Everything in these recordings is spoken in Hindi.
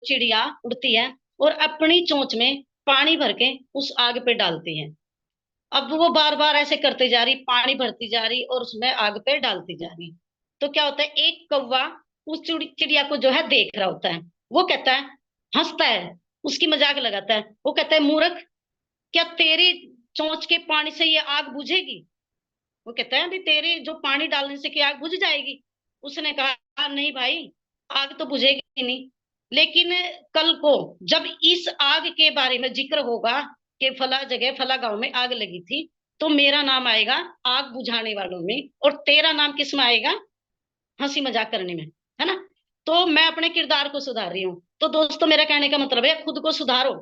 चिड़िया उड़ती है और अपनी चोंच में पानी भर के उस आग पे डालती है। अब वो बार बार ऐसे करते जा रही, पानी भरती जा रही और उसमें आग पे डालती जा रही। तो क्या होता है, एक कौवा उस चिड़िया को जो है देख रहा होता है। वो कहता है, हंसता है, उसकी मजाक लगाता है। वो कहता है, मूर्ख, क्या तेरी चोंच के पानी से ये आग बुझेगी? वो कहता है, अभी तेरे जो पानी डालने से क्या आग बुझ जाएगी? उसने कहा, नहीं भाई, आग तो बुझेगी नहीं, लेकिन कल को जब इस आग के बारे में जिक्र होगा कि फला जगह फला गांव में आग लगी थी, तो मेरा नाम आएगा आग बुझाने वालों में, और तेरा नाम किस में आएगा? हंसी मजाक करने में, है ना? तो मैं अपने किरदार को सुधार रही हूँ। तो दोस्तों, मेरा कहने का मतलब है, खुद को सुधारो।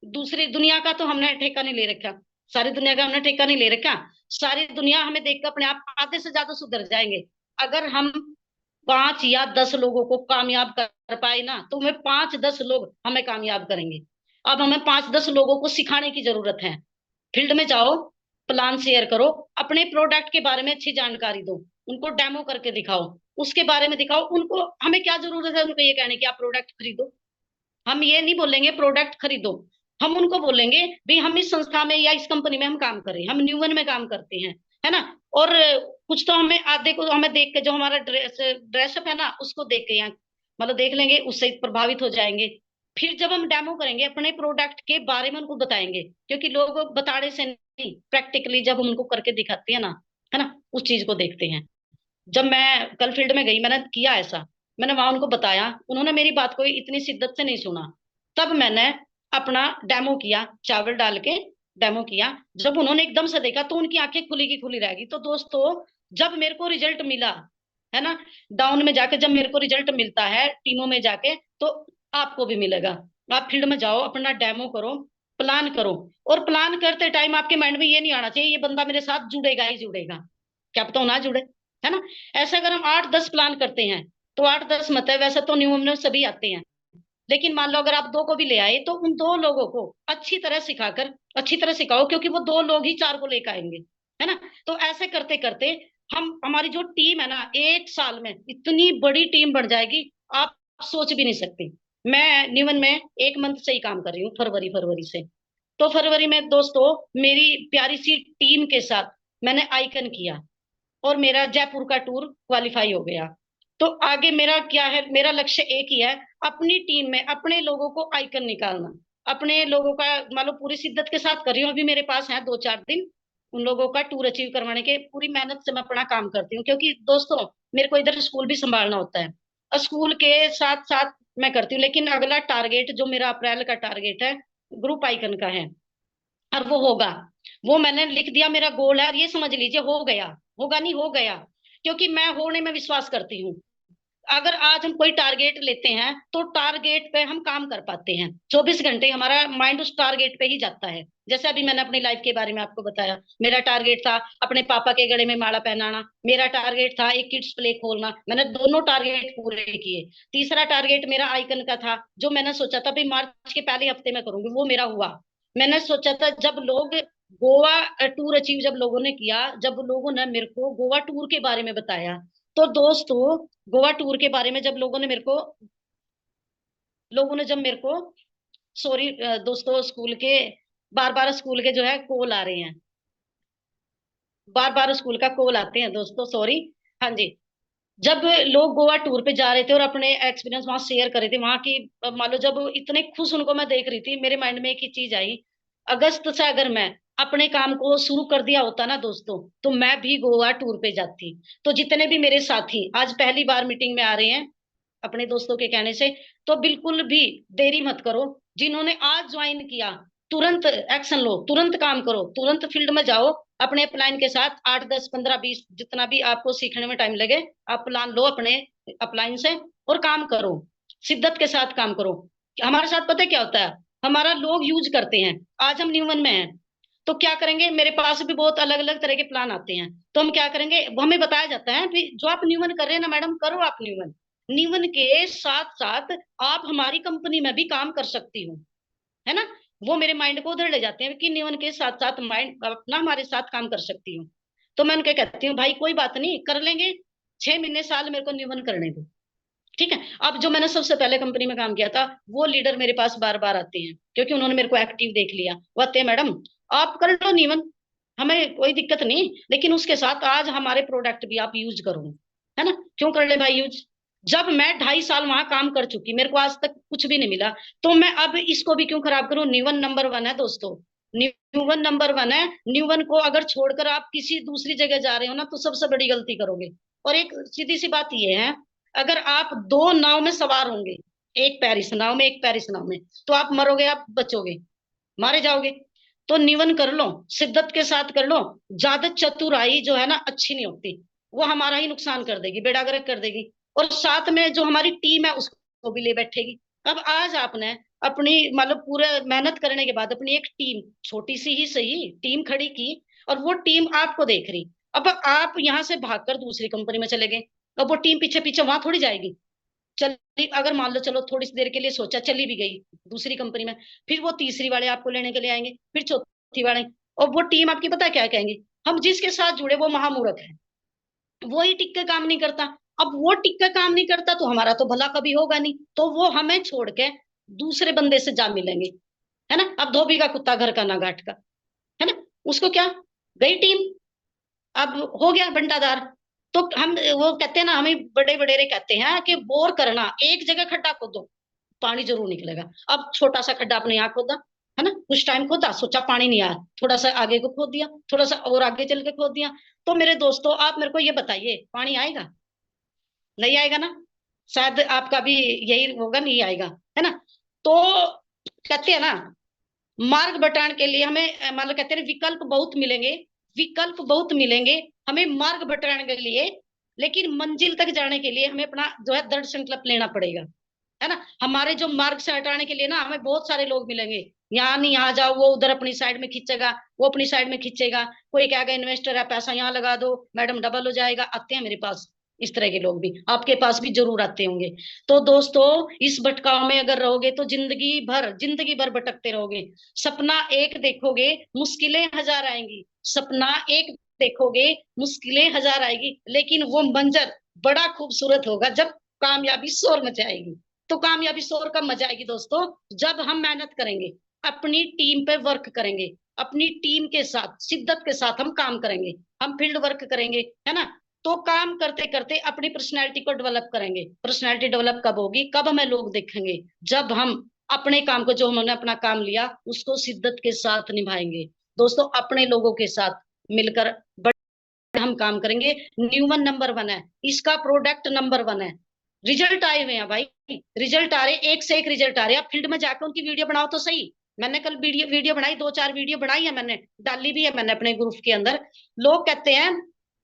दूसरी दुनिया का तो हमने ठेका नहीं ले रखा, सारी दुनिया का हमने ठेका नहीं ले रखा। सारी दुनिया हमें देखकर अपने आप आधे से ज्यादा सुधर जाएंगे। अगर हम 5 या 10 लोगों को कामयाब कर पाए ना, तो हमें 5-10 लोग हमें कामयाब करेंगे। अब हमें 5-10 लोगों को सिखाने की जरूरत है। फील्ड में जाओ, प्लान शेयर करो, अपने प्रोडक्ट के बारे में अच्छी जानकारी दो, उनको डेमो करके दिखाओ, उसके बारे में दिखाओ उनको। हमें क्या जरूरत है उनको ये कहने की आप प्रोडक्ट खरीदो? हम ये नहीं बोलेंगे प्रोडक्ट खरीदो। हम उनको बोलेंगे, भाई हम इस संस्था में या इस कंपनी में हम काम कर रहे हैं, हम न्यूवन में काम करते हैं, है ना? और कुछ तो हमें आधे को हमें देख के, जो हमारा ड्रेसअप है ना, उसको देख के यहाँ मतलब देख लेंगे, उससे प्रभावित हो जाएंगे। फिर जब हम डेमो करेंगे अपने प्रोडक्ट के बारे में, उनको बताएंगे, क्योंकि लोग बताने से नहीं, प्रैक्टिकली जब हम उनको करके दिखाते हैं ना, है ना, उस चीज को देखते हैं। जब मैं कल फील्ड में गई, मैंने किया ऐसा, मैंने वहां उनको बताया, उन्होंने मेरी बात को इतनी शिद्दत से नहीं सुना। तब मैंने अपना डेमो किया, चावल डाल के डेमो किया। जब उन्होंने एकदम से देखा तो उनकी आंखें खुली की खुली रह गई। तो दोस्तों, जब मेरे को रिजल्ट मिला, है ना, डाउन में जाके जब मेरे को रिजल्ट मिलता है टीमों में जाके, तो आपको भी मिलेगा। आप फील्ड में जाओ, अपना डेमो करो, प्लान करो। और प्लान करते टाइम आपके माइंड में ये नहीं आना चाहिए, ये बंदा मेरे साथ जुड़ेगा ही जुड़ेगा, क्या पता वो ना जुड़े, है ना? ऐसे अगर हम 8-10 प्लान करते हैं, तो 8-10 मत है, वैसे तो न्यू में सभी आते हैं। लेकिन मान लो अगर आप 2 को भी ले आए, तो उन 2 लोगों को अच्छी तरह सिखाकर, अच्छी तरह सिखाओ, क्योंकि वो 2 लोग ही 4 को लेकर आएंगे, है ना? तो ऐसे करते करते हम, हमारी जो टीम है ना, 1 साल में इतनी बड़ी टीम बन जाएगी, आप सोच भी नहीं सकते। मैं न्यूमन में 1 मंथ से ही काम कर रही हूँ, फरवरी फरवरी से। तो फरवरी में दोस्तों, मेरी प्यारी सी टीम के साथ मैंने आइकन किया, और मेरा जयपुर का टूर क्वालिफाई हो गया। तो आगे मेरा क्या है, मेरा लक्ष्य एक ही है, अपनी टीम में अपने लोगों को आइकन निकालना। अपने लोगों का, मान लो पूरी शिद्दत के साथ कर रही हूँ, अभी मेरे पास है 2-4 दिन, उन लोगों का टूर अचीव करवाने के पूरी मेहनत से मैं अपना काम करती हूँ। क्योंकि दोस्तों, मेरे को इधर स्कूल भी संभालना होता है, और स्कूल के साथ साथ मैं करती हूँ। लेकिन अगला टारगेट जो मेरा अप्रैल का टारगेट है, ग्रुप आइकन का है, और वो होगा। वो मैंने लिख दिया, मेरा गोल है, और ये समझ लीजिए हो गया। होगा नहीं, हो गया। क्योंकि मैं होने में विश्वास करती हूँ। अगर आज हम कोई टारगेट लेते हैं, तो टारगेट पे हम काम कर पाते हैं। 24 घंटे हमारा माइंड उस टारगेट पे ही जाता है। जैसे अभी मैंने अपनी लाइफ के बारे में आपको बताया, मेरा टारगेट था अपने पापा के गले में माला पहनाना, मेरा टारगेट था एक किड्स प्ले खोलना, मैंने दोनों टारगेट पूरे किए। तीसरा टारगेट मेरा आइकन का था, जो मैंने सोचा था भाई मार्च के पहले हफ्ते में करूंगी, वो मेरा हुआ। मैंने सोचा था, जब लोग गोवा टूर अचीव जब लोगों ने किया, जब लोगों ने मेरे को गोवा टूर के बारे में बताया, तो दोस्तों, गोवा टूर के बारे में जब लोगों ने जब मेरे को, सॉरी दोस्तों, स्कूल के बार बार स्कूल के जो है कॉल आ रहे हैं, बार बार स्कूल का कॉल आते हैं दोस्तों, सॉरी। हाँ जी। जब लोग गोवा टूर पे जा रहे थे और अपने एक्सपीरियंस वहां शेयर कर रहे थे, वहां की मान लो जब इतने खुश उनको मैं देख रही थी, मेरे माइंड में एक ही चीज आई, अगस्त से अगर मैं अपने काम को शुरू कर दिया होता ना दोस्तों, तो मैं भी गोवा टूर पे जाती। तो जितने भी मेरे साथी आज पहली बार मीटिंग में आ रहे हैं अपने दोस्तों के कहने से, तो बिल्कुल भी देरी मत करो। जिन्होंने आज ज्वाइन किया, तुरंत एक्शन लो, तुरंत काम करो, तुरंत फील्ड में जाओ। अपने अपलाइन के साथ 8, 10, 15, 20 जितना भी आपको सीखने में टाइम लगे, आप प्लान लो अपने अपलाइन से, और काम करो, शिद्दत के साथ काम करो। हमारे साथ पता है क्या होता है, हमारा लोग यूज करते हैं। आज हम न्यूमन में हैं, तो क्या करेंगे, मेरे पास भी बहुत अलग अलग तरह के प्लान आते हैं। तो हम क्या करेंगे, वो हमें बताया जाता है कि जो आप न्यूमन कर रहे हैं ना मैडम, करो आप न्यूमन, न्यूमन के साथ साथ आप हमारी कंपनी में भी काम कर सकती हो, है ना? वो मेरे माइंड को उधर ले जाते हैं कि न्यूमन के साथ साथ माइंड अपना हमारे साथ काम कर सकती हूँ। तो मैं उनके कहती हूँ, भाई कोई बात नहीं, कर लेंगे, 6 महीने साल मेरे को न्यूमन करने दो। ठीक है। अब जो मैंने सबसे पहले कंपनी में काम किया था, वो लीडर मेरे पास बार बार आते हैं, क्योंकि उन्होंने मेरे को एक्टिव देख लिया। वो आते हैं, मैडम आप कर लो नीवन, हमें कोई दिक्कत नहीं, लेकिन उसके साथ आज हमारे प्रोडक्ट भी आप यूज करो, है ना, क्यों कर ले भाई यूज। जब मैं 2.5 साल वहां काम कर चुकी, मेरे को आज तक कुछ भी नहीं मिला, तो मैं अब इसको भी क्यों खराब करूं। न्यूवन नंबर वन है दोस्तों, न्यूवन नंबर वन है। न्यूवन को अगर छोड़कर आप किसी दूसरी जगह जा रहे हो ना, तो सबसे बड़ी गलती करोगे। और एक सीधी सी बात ये है, अगर आप दो नाव में सवार होंगे, एक पैर इस नाव में, एक पैर इस नाव में, तो आप मरोगे, आप बचोगे, मारे जाओगे। तो निवन कर लो, शिद्दत के साथ कर लो। ज्यादा चतुराई जो है ना अच्छी नहीं होती, वो हमारा ही नुकसान कर देगी, बेड़ा गर्क कर देगी। और साथ में जो हमारी टीम है उसको भी ले बैठेगी। अब आज आपने अपनी मतलब पूरे मेहनत करने के बाद अपनी एक टीम, छोटी सी ही सही टीम खड़ी की, और वो टीम आपको देख रही। अब आप यहाँ से भागकर दूसरी कंपनी में चले गए, अब वो टीम पीछे पीछे वहां थोड़ी जाएगी। चली, अगर मान लो चलो थोड़ी सी देर के लिए सोचा, चली भी गई दूसरी कंपनी में, फिर वो तीसरी वाले आपको लेने के लिए आएंगे, फिर चौथी वाले, और वो टीम आपकी पता है क्या कहेंगे, हम जिसके साथ जुड़े वो महामूर्ख है, वो ही टिक के काम नहीं करता। अब वो टिक के काम नहीं करता तो हमारा तो भला कभी होगा नहीं, तो वो हमें छोड़ के दूसरे बंदे से जा मिलेंगे, है ना। अब धोबी का कुत्ता घर का ना घाट का, है ना। उसको क्या, गई टीम, अब हो गया बंटाधार। तो हम वो कहते हैं ना, हमें बड़े बडेरे कहते हैं कि बोर करना, एक जगह खड्डा खोदो पानी जरूर निकलेगा। अब छोटा सा खड्डा आपने यहाँ खोदा, है ना, कुछ टाइम खोदा, सोचा पानी नहीं आया, थोड़ा सा आगे को खोद दिया, थोड़ा सा और आगे चल के खोद दिया। तो मेरे दोस्तों आप मेरे को ये बताइए, पानी आएगा, नहीं आएगा ना। शायद आपका भी यही होगा, नहीं आएगा, है ना। तो कहते हैं ना, मार्ग बटाने के लिए हमें मतलब कहते हैं विकल्प बहुत मिलेंगे, विकल्प बहुत मिलेंगे हमें मार्ग बटाने के लिए, लेकिन मंजिल तक जाने के लिए हमें अपना जो है दृढ़ संकल्प लेना पड़ेगा, है ना। हमारे जो मार्ग से हटाने के लिए ना हमें बहुत सारे लोग मिलेंगे, यहाँ नहीं यहाँ जाओ, वो उधर अपनी साइड में खींचेगा, वो अपनी साइड में खींचेगा, कोई कहेगा इन्वेस्टर है पैसा यहाँ लगा दो मैडम डबल हो जाएगा। आते हैं मेरे पास इस तरह के लोग भी, आपके पास भी जरूर आते होंगे। तो दोस्तों इस भटकाव में अगर रहोगे तो जिंदगी भर भटकते रहोगे। सपना एक देखोगे, मुश्किलें हजार आएंगी, सपना एक देखोगे, मुश्किलें हजार आएगी, लेकिन वो मंजर बड़ा खूबसूरत होगा जब कामयाबी शोर मचाएगी। तो कामयाबी शोर कब मचाएगी दोस्तों, जब हम मेहनत करेंगे, अपनी टीम पे वर्क करेंगे, अपनी टीम के साथ शिद्दत के साथ हम काम करेंगे, हम फील्ड वर्क करेंगे, है ना। तो काम करते करते अपनी पर्सनैलिटी को डेवलप करेंगे। पर्सनैलिटी डेवलप कब होगी, कब हमें लोग देखेंगे, जब हम अपने काम को, जो हमने अपना काम लिया उसको शिद्दत के साथ निभाएंगे। दोस्तों अपने लोगों के साथ मिलकर हम काम करेंगे। न्यूमन नंबर वन है, इसका प्रोडक्ट नंबर वन है। रिजल्ट आए हुए हैं भाई, रिजल्ट आ रहे, एक से एक रिजल्ट आ रहे हैं। आप फील्ड में जाकर उनकी वीडियो बनाओ तो सही। मैंने कल वीडियो वीडियो बनाई, 2-4 वीडियो बनाई है मैंने, डाली भी है मैंने अपने ग्रुप के अंदर। लोग कहते हैं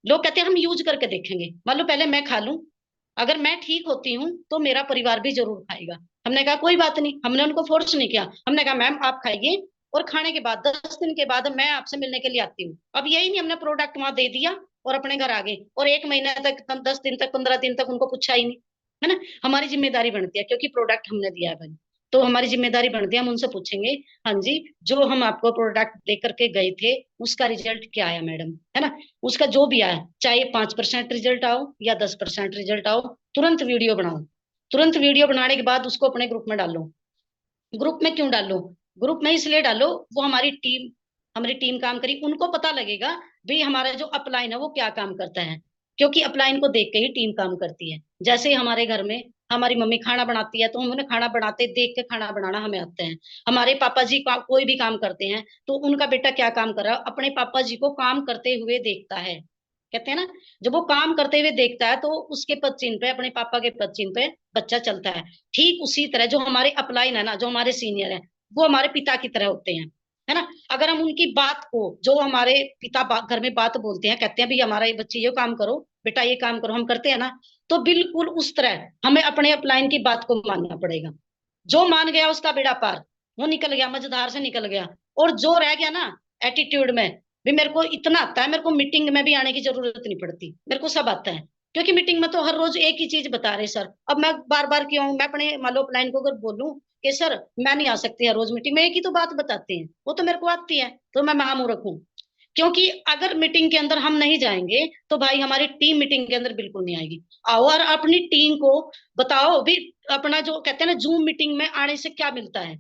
लोग कहते हैं हम यूज करके देखेंगे, मान लो पहले मैं खा लूं, अगर मैं ठीक होती हूँ तो मेरा परिवार भी जरूर खाएगा। हमने कहा कोई बात नहीं, हमने उनको फोर्स नहीं किया, हमने कहा मैम आप खाइए, और खाने के बाद 10 दिन के बाद मैं आपसे मिलने के लिए आती हूँ। अब यही नहीं, हमने प्रोडक्ट वहां दे दिया और अपने घर आ गए, और 1 महीने तक, 10 दिन तक, 15 दिन तक उनको पूछा ही नहीं, है ना। हमारी जिम्मेदारी बनती है, क्योंकि प्रोडक्ट हमने दिया है भाई, तो हमारी जिम्मेदारी बनती है, हम उनसे पूछेंगे, हाँ जी जो हम आपको प्रोडक्ट दे करके गए थे उसका रिजल्ट क्या आया मैडम, है ना। उसका जो भी आया, चाहे 5% रिजल्ट आओ या 10% रिजल्ट आओ, तुरंत वीडियो बनाओ। तुरंत वीडियो बनाने के बाद उसको अपने ग्रुप में डालो। ग्रुप में क्यों डालो, ग्रुप में इसलिए डालो, वो हमारी टीम काम करी, उनको पता लगेगा भाई हमारा जो अपलाइन है वो क्या काम करता है, क्योंकि अपलाइन को देख के ही टीम काम करती है। जैसे ही हमारे घर में हमारी मम्मी खाना बनाती है, तो हम उन्हें खाना बनाते देख के खाना बनाना हमें आता है। हमारे पापा जी कोई भी काम करते हैं, तो उनका बेटा क्या काम कर रहा है, अपने पापा जी को काम करते हुए देखता है। कहते हैं ना, जब वो काम करते हुए देखता है तो उसके पद चिन्ह पे, अपने पापा के पद चिन्ह पे बच्चा चलता है। ठीक उसी तरह जो हमारे अपलाइन है ना, जो हमारे सीनियर है, वो हमारे पिता की तरह होते हैं, है ना। अगर हम उनकी बात को, जो हमारे पिता घर में बात बोलते हैं, कहते हैं भाई हमारा ये बच्चे ये काम करो, बेटा ये काम करो, हम करते हैं ना, तो बिल्कुल उस तरह हमें अपने अपलाइन की बात को मानना पड़ेगा। जो मान गया उसका बेड़ा पार, वो निकल गया, मझधार से निकल गया। और जो रह गया ना एटीट्यूड में, भी मेरे को इतना आता है, मेरे को मीटिंग में भी आने की जरूरत नहीं पड़ती, मेरे को सब आता है, क्योंकि मीटिंग में तो हर रोज एक ही चीज बता रहे सर। अब मैं बार बार क्यों, मैं अपने मान लो अपलाइन को अगर बोलूं कि सर मैं नहीं आ सकती हर रोज मीटिंग में, एक ही तो बात बताते हैं, वो तो मेरे को आती है, तो मैं महामूर्ख हूँ। क्योंकि अगर मीटिंग के अंदर हम नहीं जाएंगे तो भाई हमारी टीम मीटिंग के अंदर बिल्कुल नहीं आएगी। आओ और अपनी टीम को बताओ भी, अपना जो कहते हैं ना जूम मीटिंग में आने से क्या मिलता है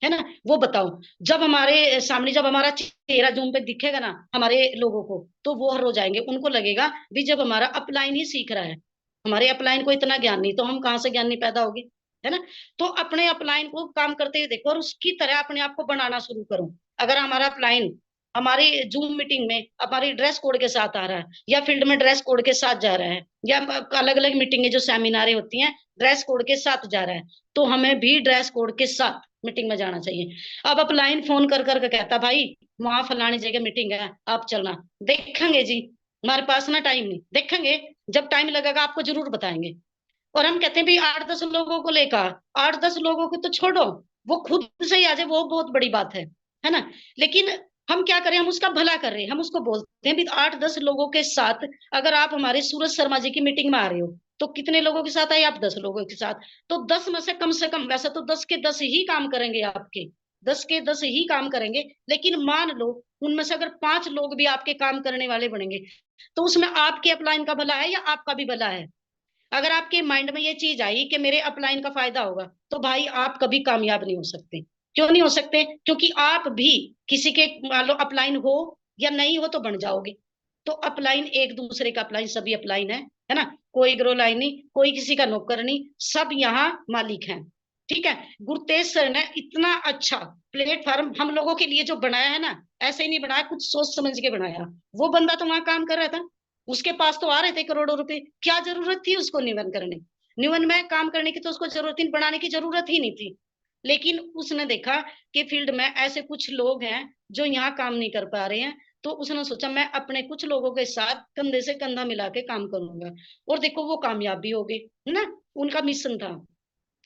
ना, वो बताओ। जब हमारे सामने जब हमारा चेहरा जूम पे दिखेगा ना हमारे लोगों को, तो वो हर हो जाएंगे, उनको लगेगा भी जब हमारा अपलाइन ही सीख रहा है, हमारे अपलाइन को इतना ज्ञान नहीं, तो हम कहाँ से ज्ञान नहीं पैदा होगी, है ना। तो अपने अपलाइन को काम करते हुए देखो और उसकी तरह अपने आप को बनाना शुरू करो। अगर हमारा अपलाइन हमारी जूम मीटिंग में हमारी ड्रेस कोड के साथ आ रहा है, या फील्ड में ड्रेस कोड के साथ जा रहा है, या अलग अलग मीटिंगें जो सेमिनारें होती हैं ड्रेस कोड के साथ जा रहा है, तो हमें भी ड्रेस कोड के साथ मीटिंग में जाना चाहिए। अब अपलाइन फोन कर करके कहता भाई वहां फलानी जगह मीटिंग है आप चलना, देखेंगे जी, हमारे पास ना टाइम नहीं, देखेंगे, जब टाइम लगेगा आपको जरूर बताएंगे। और हम कहते हैं भाई 8-10 लोगों को लेकर, 8-10 लोगों को तो छोड़ो, वो खुद से ही आ जाए वो बहुत बड़ी बात है ना। लेकिन हम क्या करें, हम उसका भला कर रहे हैं, हम उसको बोलते हैं भी 8-10 लोगों के साथ, अगर आप हमारे सूरज शर्मा जी की मीटिंग में आ रहे हो तो कितने लोगों के साथ आए आप, 10 लोगों के साथ। तो 10 में से कम, वैसे तो 10 के 10 ही काम करेंगे आपके, 10 के 10 ही काम करेंगे, लेकिन मान लो उनमें से अगर 5 लोग भी आपके काम करने वाले बनेंगे, तो उसमें आपके अपलाइन का भला है या आपका भी भला है। अगर आपके माइंड में ये चीज आई कि मेरे अपलाइन का फायदा होगा, तो भाई आप कभी कामयाब नहीं हो सकते। क्यों नहीं हो सकते, क्योंकि आप भी किसी के मान लो अपलाइन हो या नहीं हो तो बन जाओगे। तो अपलाइन एक दूसरे का अपलाइन, सभी अपलाइन है ना, कोई ग्रो लाइन नहीं, कोई किसी का नौकर नहीं, सब यहाँ मालिक हैं। ठीक है। गुरतेज सर ने इतना अच्छा प्लेटफॉर्म हम लोगों के लिए जो बनाया है ना, ऐसे ही नहीं बनाया, कुछ सोच समझ के बनाया। वो बंदा तो वहां काम कर रहा था, उसके पास तो आ रहे थे करोड़ों रुपए, क्या जरूरत थी उसको निवन करने, निवन में काम करने की तो उसको जरूरत ही, बनाने की जरूरत ही नहीं थी। लेकिन उसने देखा कि फील्ड में ऐसे कुछ लोग हैं जो यहाँ काम नहीं कर पा रहे हैं, तो उसने सोचा मैं अपने कुछ लोगों के साथ कंधे से कंधा मिला के काम करूंगा। और देखो वो कामयाब भी हो गए, है ना। उनका मिशन था,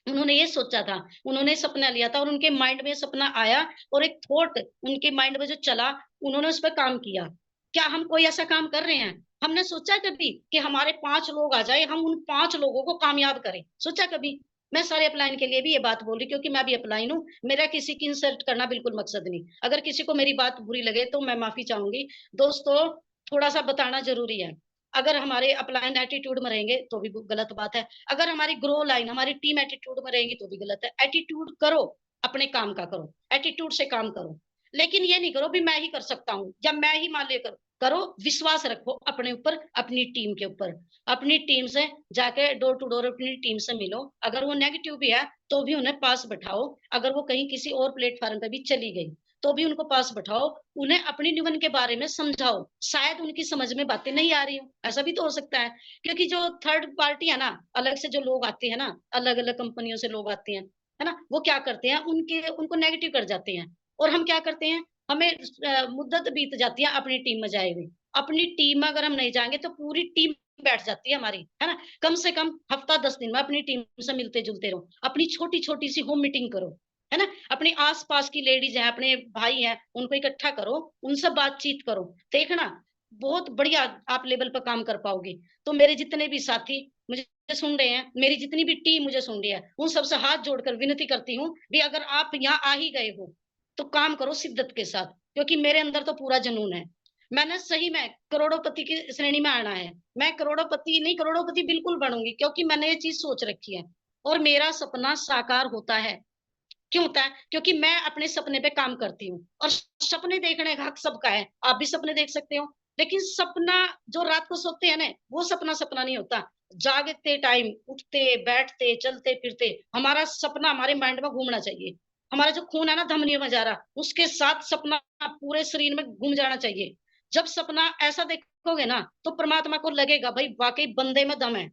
उन्होंने ये सोचा था, उन्होंने सपना लिया था और उनके माइंड में सपना आया, और एक थॉट उनके माइंड में जो चला, उन्होंने उस पर काम किया। क्या हम कोई ऐसा काम कर रहे हैं, हमने सोचा कभी कि हमारे 5 लोग आ जाए, हम उन 5 लोगों को कामयाब करें, सोचा कभी। मैं सारे अपलाइन के लिए भी ये बात बोल रही, क्योंकि मैं भी अपलाइन हूँ, मेरा किसी की इंसल्ट करना बिल्कुल मकसद नहीं। अगर किसी को मेरी बात बुरी लगे तो मैं माफी चाहूंगी दोस्तों, थोड़ा सा बताना जरूरी है। अगर हमारे अपलाइन एटीट्यूड में रहेंगे तो भी गलत बात है, अगर हमारी ग्रो लाइन हमारी टीम एटीट्यूड में रहेगी तो भी गलत है। एटीट्यूड करो, अपने काम का करो, एटीट्यूड से काम करो, लेकिन ये नहीं करो भी मैं ही कर सकता हूँ या मैं ही मान ले करो। विश्वास रखो अपने ऊपर, अपनी टीम के ऊपर, अपनी टीम से जाके डोर टू डोर अपनी टीम से मिलो। अगर वो नेगेटिव भी है तो भी उन्हें पास बैठाओ, अगर वो कहीं किसी और प्लेटफॉर्म पे भी चली गई तो भी उनको पास बैठाओ, उन्हें अपनी निवन के बारे में समझाओ, शायद उनकी समझ में बातें नहीं आ रही हो, ऐसा भी तो हो सकता है। क्योंकि जो थर्ड पार्टी है ना, अलग से जो लोग आते हैं ना, अलग अलग कंपनियों से लोग आते हैं, है ना, वो क्या करते हैं, उनके उनको नेगेटिव कर जाते हैं। और हम क्या करते हैं, हमें मुद्दत बीत जाती है अपनी टीम में जाए हुए, अपनी टीम में अगर हम नहीं जाएंगे तो पूरी टीम बैठ जाती है हमारी, है ना। कम से कम हफ्ता 10 दिन में अपनी टीम से मिलते जुलते रहो, अपनी छोटी छोटी सी होम मीटिंग करो, है ना। अपने आसपास की लेडीज हैं, अपने भाई हैं, उनको इकट्ठा करो, उनसे बातचीत करो, देखना बहुत बढ़िया आप लेवल पर काम कर पाओगे। तो मेरे जितने भी साथी मुझे सुन रहे हैं, मेरी जितनी भी टीम मुझे सुन रही है, उन सबसे हाथ जोड़कर विनती करती हूँ भी अगर आप यहाँ आ ही गए हो तो काम करो शिद्दत के साथ, क्योंकि मेरे अंदर तो पूरा जुनून है। मैंने सही में करोड़ों की श्रेणी में आना है, मैं करोड़ों नहीं करोड़ों बिल्कुल बनूंगी, क्योंकि मैंने ये चीज सोच रखी है और मेरा सपना साकार होता है। क्यों होता है, क्योंकि मैं अपने सपने पे काम करती हूँ। और सपने देखने का हक सबका है, आप भी सपने देख सकते हो, लेकिन सपना जो रात को सोते हैं ना, वो सपना सपना नहीं होता। जागते टाइम उठते बैठते चलते फिरते हमारा सपना हमारे माइंड में घूमना चाहिए। हमारा जो खून है ना धमनियों में जा रहा, उसके साथ सपना पूरे शरीर में घूम जाना चाहिए। जब सपना ऐसा देखोगे ना तो परमात्मा को लगेगा भाई वाकई बंदे में दम है,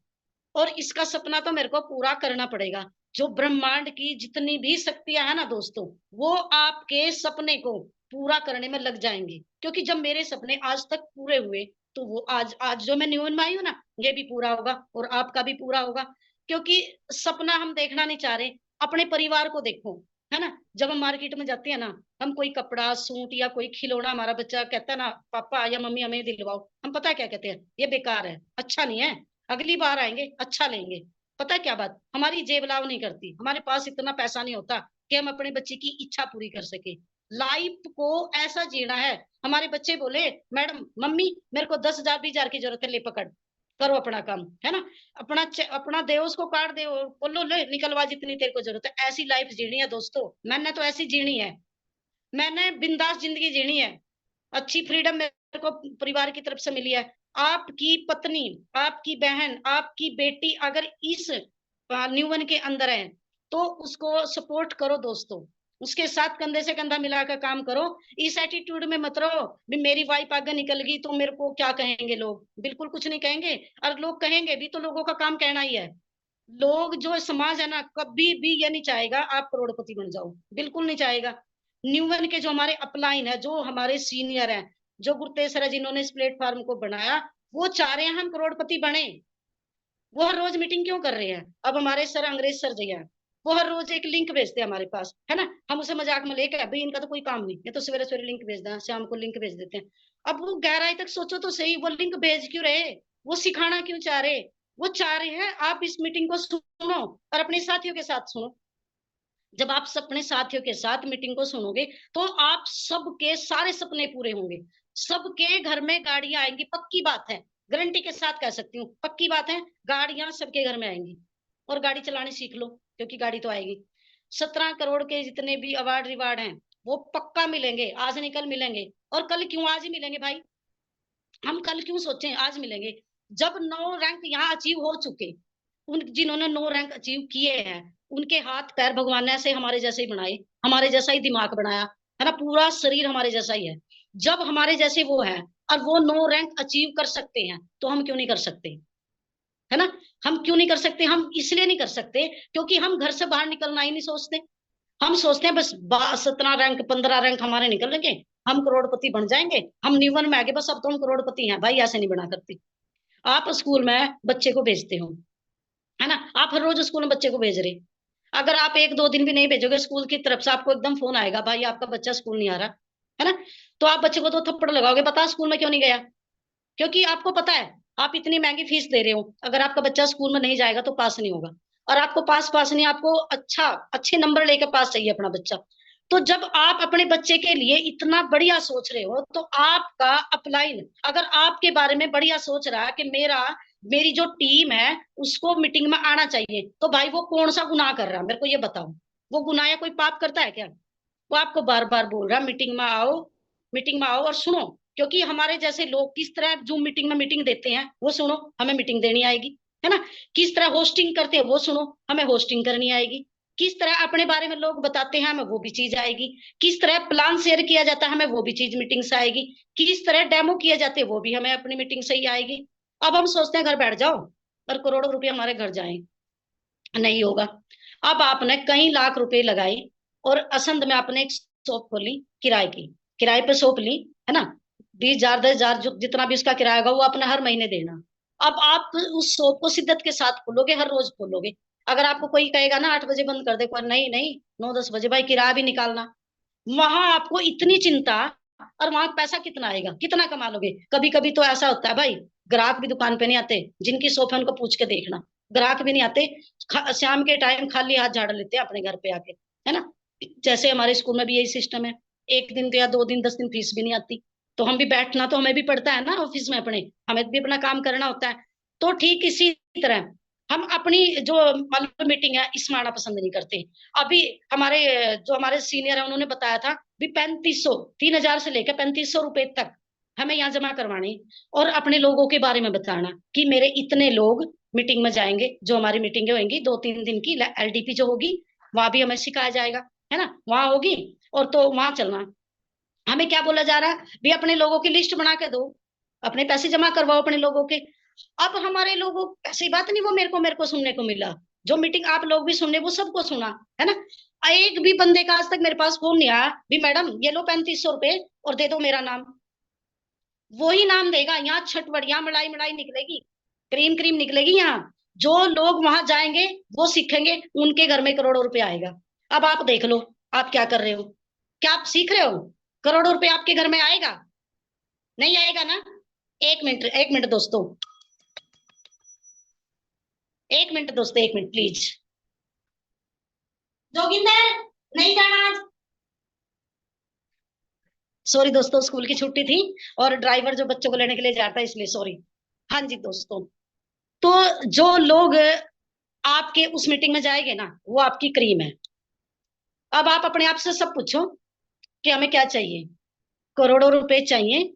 और इसका सपना तो मेरे को पूरा करना पड़ेगा। जो ब्रह्मांड की जितनी भी शक्तियां है ना दोस्तों, वो आपके सपने को पूरा करने में लग जाएंगी। क्योंकि जब मेरे सपने आज तक पूरे हुए, तो वो आज आज जो मैं न्यून में आई हूँ ना, ये भी पूरा होगा और आपका भी पूरा होगा। क्योंकि सपना हम देखना नहीं चाह रहे, अपने परिवार को देखो, है ना। जब हम मार्केट में जाते हैं ना, हम कोई कपड़ा सूट या कोई खिलौना, हमारा बच्चा कहता है ना पापा या मम्मी हमें दिलवाओ, हम पता है क्या कहते हैं, ये बेकार है, अच्छा नहीं है, अगली बार आएंगे अच्छा लेंगे। पता है क्या बात, हमारी जेब लाव नहीं करती, हमारे पास इतना पैसा नहीं होता कि हम अपने बच्चे की इच्छा पूरी कर सके। लाइफ को ऐसा जीना है। हमारे बच्चे बोले मैडम मम्मी मेरे को 10,000 20,000 की जरूरत है, ले पकड़, करो अपना काम, है ना। अपना दे उसको, कार्ड दे, बोलो ले निकलवा जितनी तेरे को जरूरत है। ऐसी लाइफ जीनी है दोस्तों, मैंने तो ऐसी जीनी है। मैंने बिंदास जिंदगी जीनी है। अच्छी फ्रीडम मेरे को परिवार की तरफ से मिली है। आपकी पत्नी, आपकी बहन, आपकी बेटी अगर इस न्यूवन के अंदर है तो उसको सपोर्ट करो दोस्तों, उसके साथ कंधे से कंधा मिलाकर काम करो। इस एटीट्यूड में मत रहो भी मेरी वाइफ आगे निकल गई तो मेरे को क्या कहेंगे लोग। बिल्कुल कुछ नहीं कहेंगे, और लोग कहेंगे भी तो लोगों का काम कहना ही है। लोग जो समाज है ना, कभी भी ये नहीं चाहेगा आप करोड़पति बन जाओ, बिल्कुल नहीं चाहेगा। न्यूमन के जो हमारे अपलाइन है, जो हमारे सीनियर हैं, जो गुरतेज सर है जिन्होंने इस प्लेटफॉर्म को बनाया, वो चाह रहे हैं हम करोड़पति बने। वो हर रोज मीटिंग क्यों कर रहे हैं? अब हमारे सर अंग्रेज सर जी हैं, वो हर रोज एक लिंक भेजते हैं हमारे पास, है ना। हम उसे मजाक में लेके भाई इनका तो कोई काम नहीं, ये तो सवेरे सवेरे लिंक भेज दें, शाम को लिंक भेज देते हैं। अब वो गहराई तक सोचो तो सही, वो लिंक भेज क्यों रहे? वो सिखाना क्यों चाह रहे? वो चाह रहे हैं आप इस मीटिंग को सुनो और अपने साथियों के साथ सुनो। जब आप अपने साथियों के साथ मीटिंग को सुनोगे तो आप सबके सारे सपने पूरे होंगे। सबके घर में गाड़ियां आएंगी, पक्की बात है, गारंटी के साथ कह सकती हूँ, पक्की बात है, गाड़ियां सबके घर में आएंगी। और गाड़ी चलानी सीख लो, क्योंकि गाड़ी तो आएगी। 17 करोड़ के जितने भी अवार्ड रिवार्ड हैं वो पक्का मिलेंगे, आज नहीं कल मिलेंगे। और कल क्यों, आज ही मिलेंगे भाई। हम कल क्यों सोचें, आज मिलेंगे। जब 9 रैंक यहाँ अचीव हो चुके, उन जिन्होंने 9 रैंक अचीव किए हैं, उनके हाथ पैर भगवान ने ऐसे हमारे जैसे ही बनाए, हमारे जैसा ही दिमाग बनाया, है ना, पूरा शरीर हमारे जैसा ही है। जब हमारे जैसे वो है और वो 9 रैंक अचीव कर सकते हैं तो हम क्यों नहीं कर सकते, है ना। हम क्यों नहीं कर सकते? हम इसलिए नहीं कर सकते क्योंकि हम घर से बाहर निकलना ही नहीं सोचते। हम सोचते हैं बस 17 रैंक 15 रैंक हमारे निकलेंगे, हम करोड़पति बन जाएंगे, हम निवन में आगे, बस अब तो हम करोड़पति हैं भाई। ऐसे नहीं बना करते। आप स्कूल में बच्चे को भेजते हो, है ना, आप हर रोज स्कूल में बच्चे को भेज रहे, अगर आप 1 2 दिन भी नहीं भेजोगे स्कूल की तरफ से आपको एकदम फोन आएगा भाई आपका बच्चा स्कूल नहीं आ रहा, है ना। तो आप बच्चे को 2 थप्पड़ लगाओगे, बता स्कूल में क्यों नहीं गया? क्योंकि आपको पता है आप इतनी महंगी फीस दे रहे हो, अगर आपका बच्चा स्कूल में नहीं जाएगा तो पास नहीं होगा। और आपको पास पास नहीं, आपको अच्छे नंबर लेकर पास चाहिए अपना बच्चा। तो जब आप अपने बच्चे के लिए इतना बढ़िया सोच रहे हो तो आपका अपलाइन अगर आपके बारे में बढ़िया सोच रहा है कि मेरी जो टीम है उसको मीटिंग में आना चाहिए, तो भाई वो कौन सा गुनाह कर रहा है मेरे को ये बताओ। वो गुनाह या कोई पाप करता है क्या? वो आपको बार बार बोल रहा है मीटिंग में आओ, मीटिंग में आओ और सुनो। क्योंकि हमारे जैसे लोग किस तरह जूम मीटिंग में मीटिंग देते हैं वो सुनो, हमें मीटिंग देनी आएगी, है ना। किस तरह होस्टिंग करते हैं वो सुनो, हमें होस्टिंग करनी आएगी। किस तरह अपने बारे में लोग बताते हैं हमें वो भी चीज आएगी। किस तरह प्लान शेयर किया जाता है हमें वो भी चीज मीटिंग से आएगी। किस तरह डेमो किए जाते हैं वो भी हमें अपनी मीटिंग से ही आएगी। अब हम सोचते हैं घर बैठ जाओ और करोड़ों रुपए हमारे घर जाए, नहीं होगा। अब आपने कई लाख रुपए लगाए और असंध में आपने एक शॉप खोली किराए की, किराए पे शॉप ली, है ना। 20,000 10,000 जो जितना भी उसका किराया होगा वो अपना हर महीने देना। अब आप उस शॉप को शिद्दत के साथ खोलोगे, हर रोज खोलोगे। अगर आपको कोई कहेगा ना 8 बजे बंद कर दे, कोई नहीं नहीं 9 10 बजे भाई किराया भी निकालना। वहां आपको इतनी चिंता, और वहां पैसा कितना आएगा, कितना कमा लोगे। कभी कभी तो ऐसा होता है भाई, ग्राहक भी दुकान पे नहीं आते, जिनकी शॉप है उनको पूछ के देखना, ग्राहक भी नहीं आते। शाम के टाइम खाली हाथ झाड़ लेते हैं अपने घर पे आके, है ना। जैसे हमारे स्कूल में भी यही सिस्टम है, 1 दिन या 2 दिन 10 दिन फीस भी नहीं आती, तो हम भी बैठना तो हमें भी पड़ता है ना ऑफिस में अपने, हमें भी अपना काम करना होता है। तो ठीक इसी तरह हम अपनी जो मतलब मीटिंग है इसमें आना पसंद नहीं करते। अभी हमारे जो हमारे सीनियर है उन्होंने बताया था भी 3500 3,000 से लेकर 3500 रुपए तक हमें यहाँ जमा करवाने, और अपने लोगों के बारे में बताना कि मेरे इतने लोग मीटिंग में जाएंगे। जो हमारी मीटिंगें होंगी 2 3 दिन की, एलडीपी जो होगी वहां भी हमें सिखाया जाएगा, है ना, वहां होगी। और तो वहां चलना, हमें क्या बोला जा रहा है भी अपने लोगों की लिस्ट बना के दो, अपने पैसे जमा करवाओ अपने लोगों के। अब हमारे लोगों, ऐसी बात नहीं वो मेरे को सुनने को मिला, जो मीटिंग आप लोग भी सुनने वो सबको सुना, है ना। एक भी बंदे का आज तक मेरे पास फोन नहीं आया भी मैडम ये लो 3500 रुपए और दे दो मेरा नाम। वही नाम देगा यहाँ, छटपट यहाँ मलाई मलाई निकलेगी, क्रीम क्रीम निकलेगी यहाँ। जो लोग वहां जाएंगे वो सीखेंगे, उनके घर में करोड़ों रुपए आएगा। अब आप देख लो आप क्या कर रहे हो, क्या आप सीख रहे हो? करोड़ों रुपए आपके घर में आएगा? नहीं आएगा ना। 1 मिनट 1 मिनट दोस्तों, 1 मिनट दोस्तों, 1 मिनट प्लीज। जोगिंदर, नहीं जाना आज। सॉरी दोस्तों, स्कूल की छुट्टी थी और ड्राइवर जो बच्चों को लेने के लिए जाता है, इसलिए सॉरी। हाँ जी दोस्तों, तो जो लोग आपके उस मीटिंग में जाएंगे ना, वो आपकी क्रीम है। अब आप अपने आप से सब पूछो कि हमें क्या चाहिए, करोड़ों रुपए चाहिए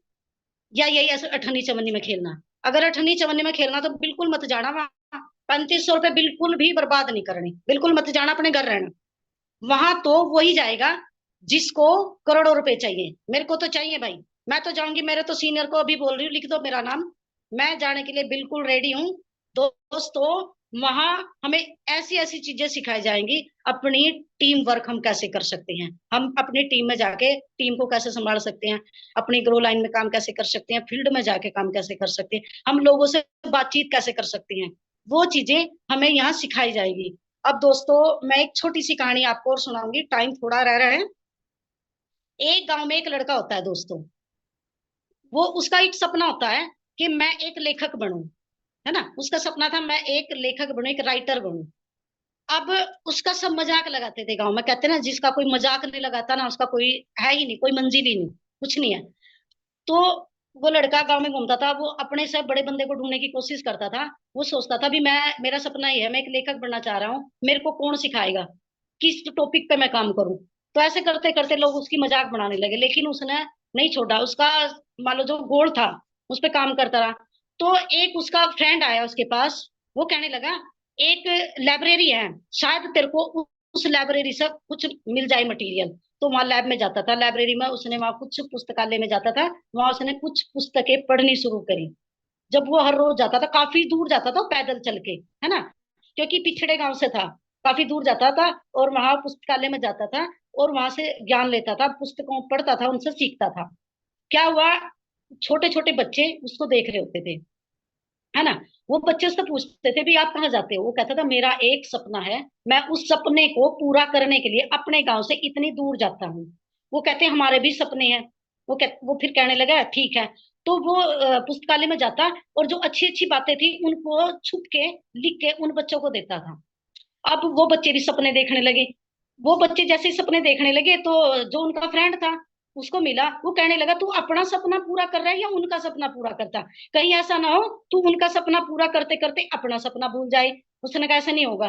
या यही ऐसे अठन्नी चवन्नी में खेलना। अगर अठन्नी चवन्नी में खेलना तो बिल्कुल मत जाना वहां। 3500 रुपए बिल्कुल भी बर्बाद नहीं करनी, बिल्कुल मत जाना, अपने घर रहना। वहां तो वही जाएगा जिसको करोड़ों रुपए चाहिए। मेरे को तो चाहिए भाई, मैं तो जाऊंगी। मेरे तो सीनियर को अभी बोल रही हूँ, लिख दो मेरा नाम, मैं जाने के लिए बिल्कुल रेडी हूँ। दोस्तों, वहां हमें ऐसी ऐसी चीजें सिखाई जाएंगी। अपनी टीम वर्क हम कैसे कर सकते हैं, हम अपनी टीम में जाके टीम को कैसे संभाल सकते हैं, अपनी ग्रो लाइन में काम कैसे कर सकते हैं, फील्ड में जाके काम कैसे कर सकते हैं, हम लोगों से बातचीत कैसे कर सकते हैं, वो चीजें हमें यहाँ सिखाई जाएगी। अब दोस्तों, मैं एक छोटी सी कहानी आपको और सुनाऊंगी, टाइम थोड़ा रह रहा है। एक गांव में एक लड़का होता है दोस्तों। वो, उसका एक सपना होता है कि मैं एक लेखक बनूं। है ना, उसका सपना था मैं एक लेखक बनूं, एक राइटर बनूं। अब उसका सब मजाक लगाते थे गांव में, कहते ना जिसका कोई मजाक नहीं लगाता ना, उसका कोई है ही नहीं, कोई मंजिल ही नहीं, कुछ नहीं है। तो वो लड़का गांव में घूमता था, वो अपने से बड़े बंदे को ढूंढने की कोशिश करता था। वो सोचता था भी मैं, मेरा सपना ये है, मैं एक लेखक बनना चाह रहा हूँ, मेरे को कौन सिखाएगा, किस टॉपिक पे मैं काम करूं। तो ऐसे करते करते लोग उसकी मजाक बनाने लगे, लेकिन उसने नहीं छोड़ा उसका, मान लो जो गोल था, उस पे काम करता रहा। तो एक उसका फ्रेंड आया उसके पास, वो कहने लगा एक लाइब्रेरी है, शायद तेरे को उस लाइब्रेरी से कुछ मिल जाए मटेरियल। तो वहां लैब में जाता था, लाइब्रेरी में उसने, वहां कुछ पुस्तकालय में जाता था, वहां उसने कुछ पुस्तकें पढ़नी शुरू करी। जब वो हर रोज जाता था, काफी दूर जाता था पैदल चल के, है ना, क्योंकि पिछड़े गांव से था, काफी दूर जाता था, और वहां पुस्तकालय में जाता था, और वहां से ज्ञान लेता था, पुस्तकों पढ़ता था, उनसे सीखता था। क्या हुआ, छोटे छोटे बच्चे उसको देख रहे होते थे, है ना। वो बच्चे उससे पूछते थे भी आप कहाँ जाते हो, वो कहता था मेरा एक सपना है, मैं उस सपने को पूरा करने के लिए अपने गांव से इतनी दूर जाता हूँ। वो कहते हैं हमारे भी सपने हैं। वो फिर कहने लगा ठीक है। तो वो पुस्तकालय में जाता, और जो अच्छी अच्छी बातें थी उनको छुप के लिख के उन बच्चों को देता था। अब वो बच्चे भी सपने देखने लगे। वो बच्चे जैसे ही सपने देखने लगे, तो जो उनका फ्रेंड था उसको मिला, वो कहने लगा तू अपना सपना पूरा कर रहा है या उनका सपना पूरा करता, कहीं ऐसा ना हो तू उनका सपना पूरा करते करते अपना सपना भूल जाए। उसने कहा ऐसा नहीं होगा।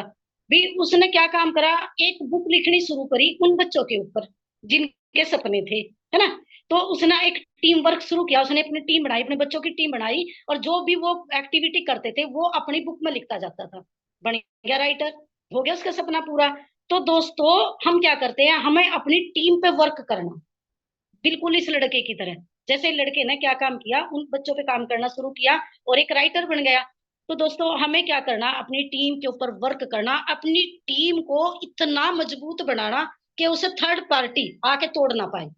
भी उसने क्या काम करा, एक बुक लिखनी शुरू करी उन बच्चों के ऊपर जिनके सपने थे, है ना। तो उसने एक टीम वर्क शुरू किया, उसने अपनी टीम बनाई, अपने बच्चों की टीम बनाई, और जो भी वो एक्टिविटी करते थे वो अपनी बुक में लिखता जाता था। बन गया राइटर, हो गया उसका सपना पूरा। तो दोस्तों, हम क्या करते हैं, हमें अपनी टीम पे वर्क करना, बिल्कुल इस लड़के की तरह। जैसे लड़के ने क्या काम किया, उन बच्चों पे काम करना शुरू किया और एक राइटर बन गया। तो दोस्तों, हमें क्या करना, अपनी टीम के ऊपर वर्क करना, अपनी टीम को इतना मजबूत बनाना कि उसे थर्ड पार्टी आके तोड़ ना पाए,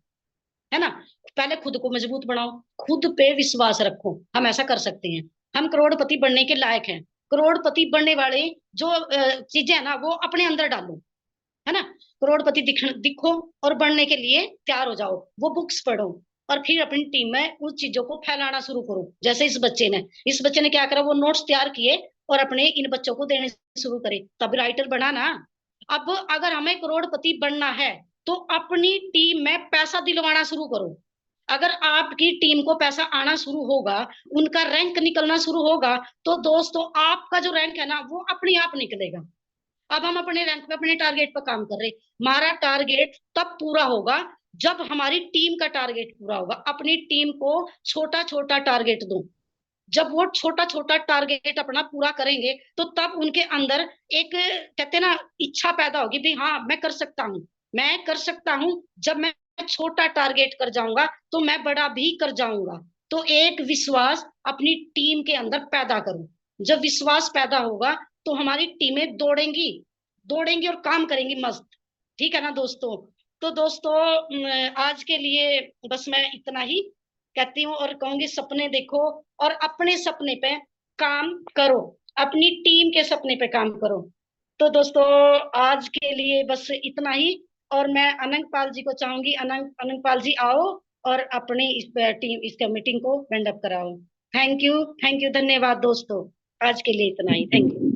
है ना। पहले खुद को मजबूत बनाओ, खुद पे विश्वास रखो, हम ऐसा कर सकते हैं, हम करोड़पति बनने के लायक हैं। करोड़पति बनने वाले जो चीजें है ना, वो अपने अंदर डालो, है ना। करोड़पति दिखो और बढ़ने के लिए तैयार हो जाओ, वो बुक्स पढ़ो, और फिर अपनी टीम में उस चीजों को फैलाना शुरू करो। जैसे इस बच्चे ने क्या करा, वो नोट्स तैयार किए और अपने इन बच्चों को देने शुरू करे, तब राइटर बना ना। अब अगर हमें करोड़पति बनना है, तो अपनी टीम में पैसा दिलवाना शुरू करो। अगर आपकी टीम को पैसा आना शुरू होगा, उनका रैंक निकलना शुरू होगा, तो दोस्तों आपका जो रैंक है ना, वो अपने आप निकलेगा। अब हम अपने रैंक पे, अपने टारगेट पर काम कर रहे, हमारा टारगेट तब पूरा होगा जब हमारी टीम का टारगेट पूरा होगा। अपनी टीम को छोटा छोटा टारगेट दो, जब वो छोटा छोटा टारगेट अपना पूरा करेंगे, तो तब उनके अंदर एक, कहते हैं ना, इच्छा पैदा होगी भी हाँ मैं कर सकता हूँ, मैं कर सकता हूँ। जब मैं छोटा टारगेट कर जाऊंगा, तो मैं बड़ा भी कर जाऊंगा। तो एक विश्वास अपनी टीम के अंदर पैदा करो। जब विश्वास पैदा होगा, तो हमारी टीमें दौड़ेंगी, दौड़ेंगी और काम करेंगी मस्त। ठीक है ना दोस्तों। तो दोस्तों, आज के लिए बस मैं इतना ही कहती हूँ, और कहूंगी सपने देखो और अपने सपने पे काम करो, अपनी टीम के सपने पे काम करो। तो दोस्तों, आज के लिए बस इतना ही। और मैं अनंग पाल जी को चाहूंगी, अनंग अनंग पाल जी आओ और अपनी इस टीम, इसका मीटिंग को वेंड अप कराओ। थैंक यू, थैंक यू, धन्यवाद दोस्तों। आज के लिए इतना ही, थैंक यू।